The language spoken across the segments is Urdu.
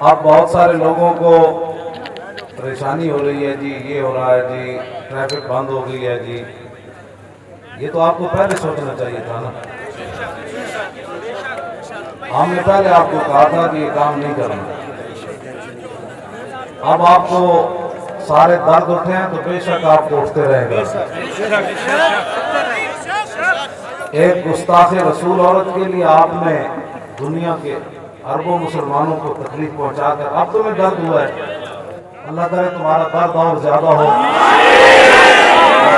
اب بہت سارے لوگوں کو پریشانی ہو رہی ہے جی، یہ ہو رہا ہے جی، ٹریفک بند ہو گئی ہے جی. یہ تو آپ کو پہلے سوچنا چاہیے تھا نا. ہم نے پہلے آپ کو کہا تھا کہ یہ کام نہیں کرنا. اب آپ کو سارے درد اٹھے ہیں تو بے شک آپ کو اٹھتے رہے گا. ایک گستاخ رسول عورت کے لیے آپ نے دنیا کے اربوں مسلمانوں کو تکلیف پہنچا کر اب تمہیں درد ہوا ہے. اللہ کرے تمہارا درد اور زیادہ ہو،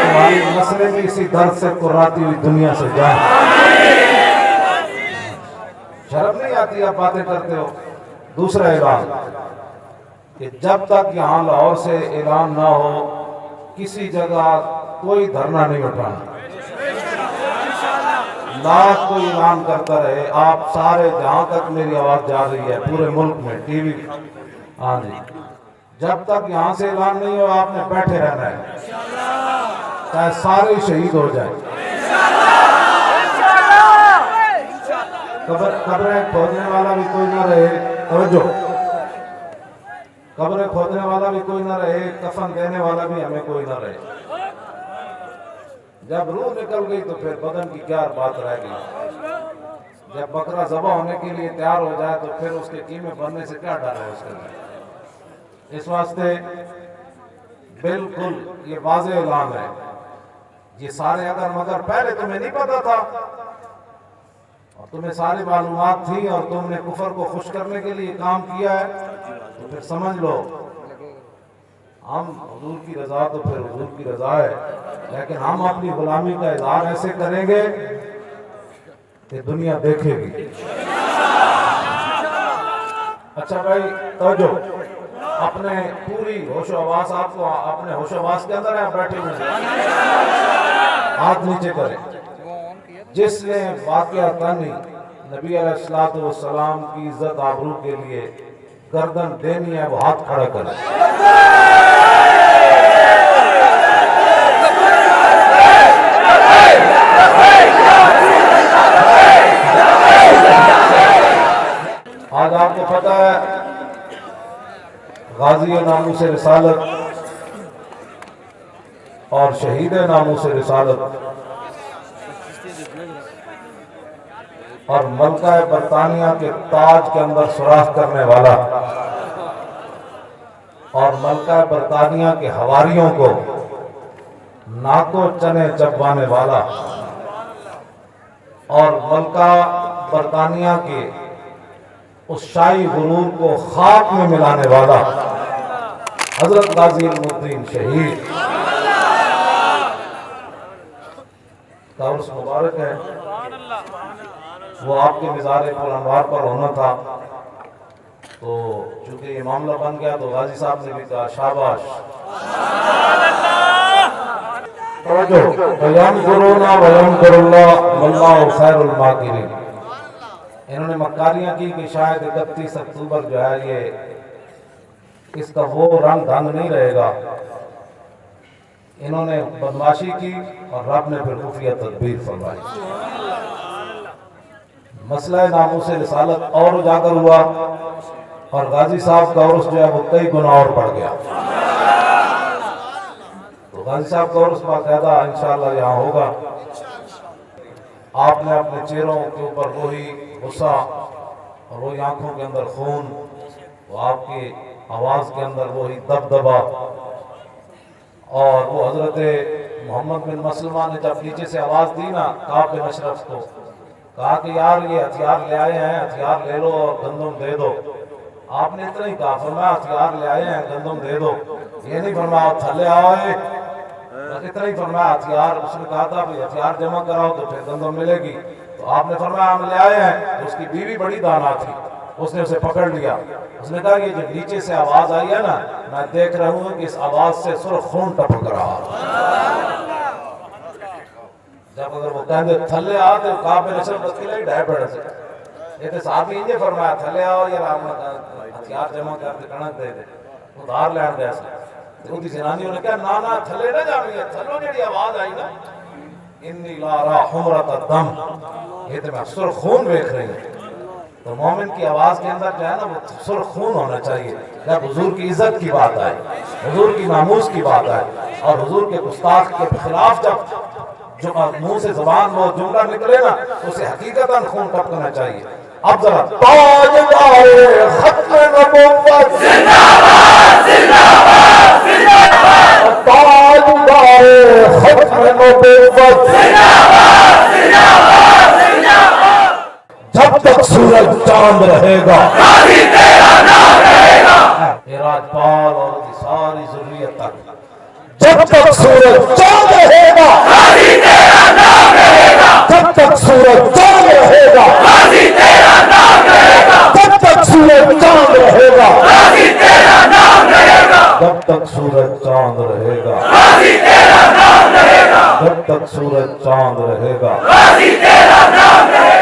تمہاری نسلیں بھی اسی درد سے کراتی ہوئی دنیا سے جائیں. شرم نہیں آتی آپ باتیں کرتے ہو. دوسرا اعلان کہ جب تک یہاں لاہور سے اعلان نہ ہو کسی جگہ کوئی دھرنا نہیں اٹھانا. لاکھ کوئی اعلان کرتا رہے، آپ سارے جہاں تک میری آواز جا رہی ہے پورے ملک میں ٹی وی، ہاں جی، جب تک یہاں سے اعلان نہیں ہو آپ نے بیٹھے رہنا ہے، چاہے سارے شہید ہو جائیں. قبریں کھودنے والا بھی کوئی نہ رہے، توجہ، قبریں کھودنے والا بھی کوئی نہ رہے، کفن دینے والا بھی ہمیں کوئی نہ رہے. جب روح نکل گئی تو پھر بدن کی کیا بات رہ گئی. جب بکرا ذبح ہونے کے لیے تیار ہو جائے تو پھر اس کے قیمے بننے سے کیا ڈر ہے اس کے اندر. اس واسطے بالکل یہ واضح اعلان ہے. یہ سارے اگر مگر پہلے تمہیں نہیں پتا تھا اور تمہیں ساری معلومات تھی اور تم نے کفر کو خوش کرنے کے لیے کام کیا ہے تو پھر سمجھ لو ہم حضور کی رضا تو پھر حضور کی رضا ہے، لیکن ہم اپنی غلامی کا اظہار ایسے کریں گے کہ دنیا دیکھے گی. اچھا بھائی توجہ، اپنے پوری ہوش و حواس، آپ کو اپنے ہوش و حواس کے اندر ہے، بیٹھے ہوئے ہاتھ نیچے کریں. جس نے واقعتاً نبی علیہ السلام کی عزت آبرو کے لیے گردن دینی ہے وہ ہاتھ کھڑا کرے. آج آپ کو پتا ہے غازی ناموس رسالت اور شہید ناموس رسالت اور ملکہ برطانیہ کے تاج کے اندر سوراخ کرنے والا اور ملکہ برطانیہ کے حواریوں کو ناکو چنے چبوانے والا اور ملکہ برطانیہ کے اس شاہی غرور کو خاک میں ملانے والا حضرت غازی المدین شہید کا عرس مبارک ہے. وہ آپ کے مزار پر انوار پر ہونا تھا تو چونکہ یہ معاملہ بن گیا تو غازی صاحب نے بھی کہا شاباش. وَيَمْكُرُونَ وَيَمْكُرُ اللَّهُ وَاللَّهُ خَيْرُ الْمَاكِرِينَ. انہوں نے مکاریاں کی کہ شاید 31 اکتوبر جو ہے یہ اس کا وہ رنگ ڈھنگ نہیں رہے گا. انہوں نے بدماشی کی اور رب نے پھر خفیہ تدبیر فرمائی. مسئلہ ناموس رسالت اور اجاگر ہوا اور غازی صاحب کا عرس جو ہے وہ کئی گنا اور بڑھ گیا. تو غازی صاحب کا عرس باقاعدہ انشاءاللہ یہاں ہوگا. آپ نے اپنے چہروں کے اوپر وہی غصہ اور وہی آنکھوں کے اندر خون، وہ آپ کی آواز کے اندر وہی دبدبا، اور وہ حضرت محمد بن مسلمہ نے جب نیچے سے آواز دی نا کعب بن اشرف کو، کہا کہ یار یہ ہتھیار لے آئے ہیں، ہتھیار لے لو اور گندم دے دو. آپ نے اتنا ہی کہا، فرمایا ہتھیار لے آئے ہیں گندم دے دو. یہ نہیں فرمایا تھلے آئے، اتنا ہی فرمایا ہتھیار. اس نے کہا تھا بھئی ہتھیار جمع کراؤ تو پھر گندم ملے گی. تو آپ نے فرمایا ہم لے آئے ہیں. اس کی بیوی بڑی دانا تھی، اس نے اسے پکڑ لیا. اس نے کہا یہ جو نیچے سے آواز آئی ہے نا، میں دیکھ رہا ہوں کہ اس آواز سے سرخ خون ٹپک رہا. جب اگر وہ کہندے تھلے آ تو کعب بن اشرف بس کے لئے ڈھائے پڑے سے یہ تو صحابی انجے فرمایا تھلے آؤ یا ہتھیار جمع کر کے کنک دے دے ادھار لین گیا سے. ان کی زنانیوں نے کہا نانا تھلے نہ جامی ہے، تھلوں جڑی آواز آئی نا انی لا را حمرت الدم، یہ تو میں سرخ خون دیکھ رہی ہوں. تو مومن کی آواز کے اندر جو ہے نا وہ سرخ خون ہونا چاہیے. جب حضور کی عزت کی بات آئے, حضور کی ناموس کی بات آئے, اور حضور کے گستاخ کے خلاف جب جو منہ سے زبان وہ جملہ نکلے نا, اسے حقیقتاً خون ٹپکنا چاہیے. اب ذرا تاجدار ختم نبوت زندہ باد زندہ باد زندہ باد, تاجدار ختم نبوت زندہ باد زندہ باد زندہ باد. جب تک سورج چاند رہے گا غازی تیرا نام رہے گا. معراج پال اور اس کی ساری ذریت تک جب تک سورج چاند رہے گا غازی تیرا نام رہے گا. جب تک سورج چاند رہے گا غازی تیرا نام رہے گا. جب تک سورج چاند رہے گا غازی تیرا نام رہے گا. جب تک سورج چاند رہے گا غازی تیرا نام رہے گا. جب تک سورج چاند رہے گا غازی تیرا نام رہے گا.